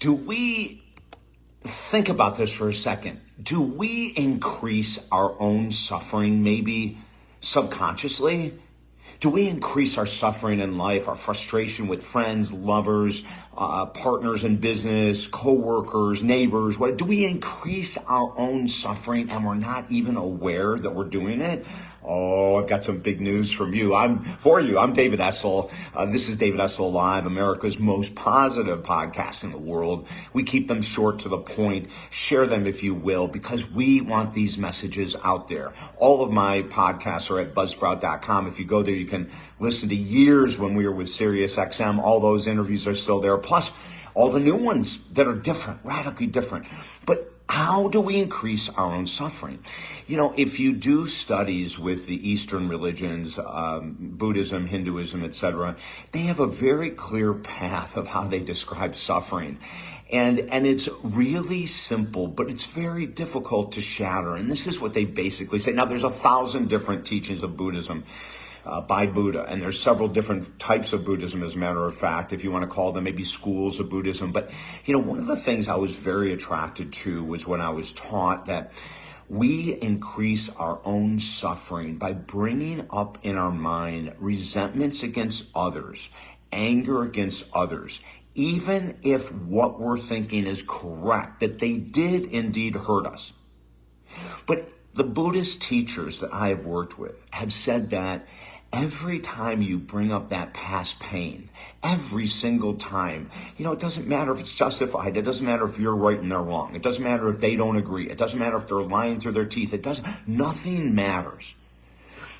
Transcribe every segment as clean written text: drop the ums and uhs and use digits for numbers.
Do we think about this for a second? Do we increase our own suffering, maybe subconsciously? Do we increase our suffering in life, our frustration with friends, lovers, partners in business, coworkers, neighbors? Do we increase our own suffering and we're not even aware that we're doing it? Oh, I've got some big news from you. I'm David Essel. This is David Essel Live, America's most positive podcast in the world. We keep them short to the point. Share them if you will, because we want these messages out there. All of my podcasts are at buzzsprout.com. If you go there, you can listen to years when we were with SiriusXM. All those interviews are still there. Plus, all the new ones that are different, radically different. But how do we increase our own suffering? You know, if you do studies with the Eastern religions, Buddhism, Hinduism, etc., they have a very clear path of how they describe suffering. And it's really simple, but it's very difficult to shatter. And this is what they basically say. Now, there's 1,000 different teachings of Buddhism by Buddha, and there's several different types of Buddhism, as a matter of fact, if you want to call them maybe schools of Buddhism. But, you know, one of the things I was very attracted to was when I was taught that we increase our own suffering by bringing up in our mind resentments against others, anger against others, even if what we're thinking is correct, that they did indeed hurt us. But the Buddhist teachers that I have worked with have said that every time you bring up that past pain, every single time, you know, it doesn't matter if it's justified. It doesn't matter if you're right and they're wrong. It doesn't matter if they don't agree. It doesn't matter if they're lying through their teeth. Nothing matters.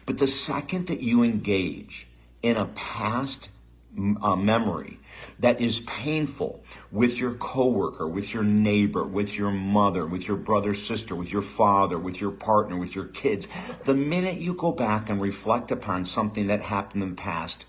But the second that you engage in a past memory that is painful with your coworker, with your neighbor, with your mother, with your brother, sister, with your father, with your partner, with your kids, the minute you go back and reflect upon something that happened in the past,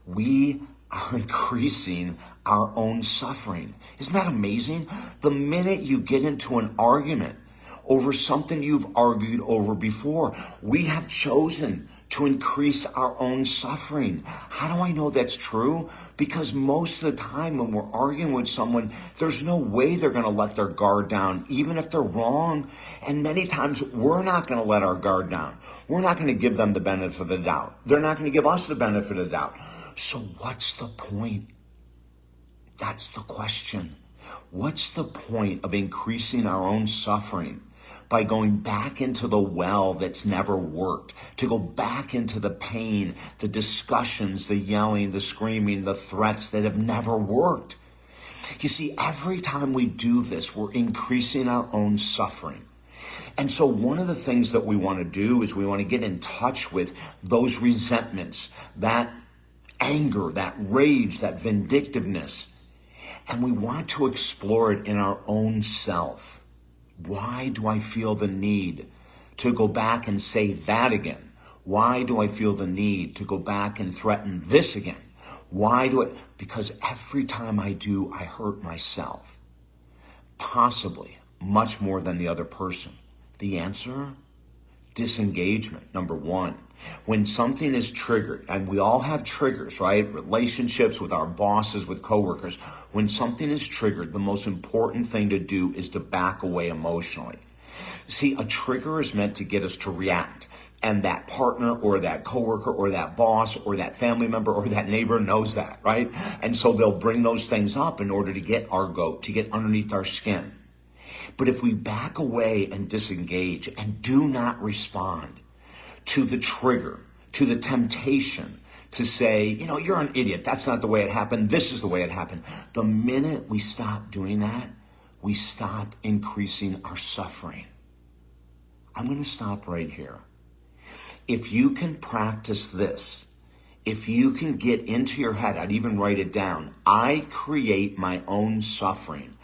we are increasing our own suffering. Isn't that amazing? The minute you get into an argument over something you've argued over before, we have chosen to increase our own suffering. How do I know that's true? Because most of the time when we're arguing with someone, there's no way they're going to let their guard down, even if they're wrong. And many times we're not going to let our guard down. We're not going to give them the benefit of the doubt. They're not going to give us the benefit of the doubt. So what's the point? That's the question. What's the point of increasing our own suffering by going back into the well that's never worked, to go back into the pain, the discussions, the yelling, the screaming, the threats that have never worked? You see, every time we do this, we're increasing our own suffering. And so one of the things that we want to do is we want to get in touch with those resentments, that anger, that rage, that vindictiveness, and we want to explore it in our own self. Why do I feel the need to go back and say that again? Why do I feel the need to go back and threaten this again? Because every time I do, I hurt myself. Possibly much more than the other person. The answer? Disengagement, number one. When something is triggered, and we all have triggers, right? Relationships with our bosses, with coworkers. When something is triggered, the most important thing to do is to back away emotionally. See, a trigger is meant to get us to react. And that partner or that coworker or that boss or that family member or that neighbor knows that, right? And so they'll bring those things up in order to get our goat, to get underneath our skin. But if we back away and disengage and do not respond to the trigger, to the temptation to say, you know, you're an idiot. That's not the way it happened. This is the way it happened. The minute we stop doing that, we stop increasing our suffering. I'm going to stop right here. If you can practice this, if you can get into your head, I'd even write it down. I create my own suffering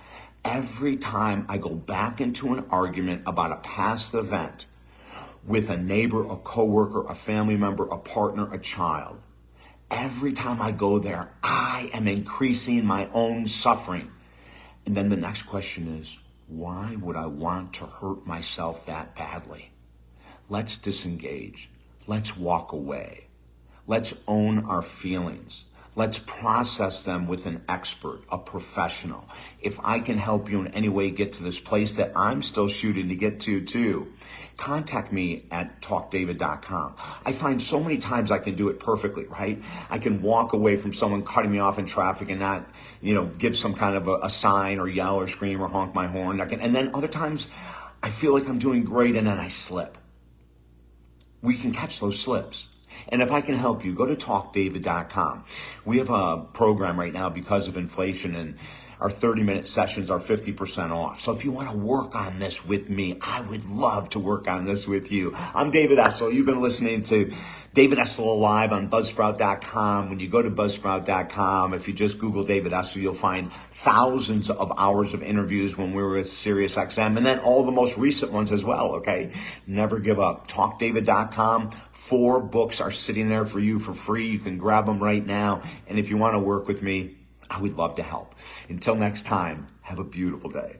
every time I go back into an argument about a past event with a neighbor, a coworker, a family member, a partner, a child. Every time I go there, I am increasing my own suffering. And then the next question is, why would I want to hurt myself that badly? Let's disengage. Let's walk away. Let's own our feelings. Let's process them with an expert, a professional. If I can help you in any way get to this place that I'm still shooting to get to too, contact me at talkdavid.com. I find so many times I can do it perfectly, right? I can walk away from someone cutting me off in traffic and not, give some kind of a sign or yell or scream or honk my horn. And then other times I feel like I'm doing great and then I slip. We can catch those slips. And if I can help you, go to talkdavid.com. We have a program right now because of inflation, and our 30-minute sessions are 50% off. So if you want to work on this with me, I would love to work on this with you. I'm David Essel. You've been listening to David Essel Live on Buzzsprout.com. When you go to Buzzsprout.com, if you just Google David Essel, you'll find thousands of hours of interviews when we were with SiriusXM, and then all the most recent ones as well, okay? Never give up. TalkDavid.com. 4 books are sitting there for you for free. You can grab them right now. And if you want to work with me, I would love to help. Until next time, have a beautiful day.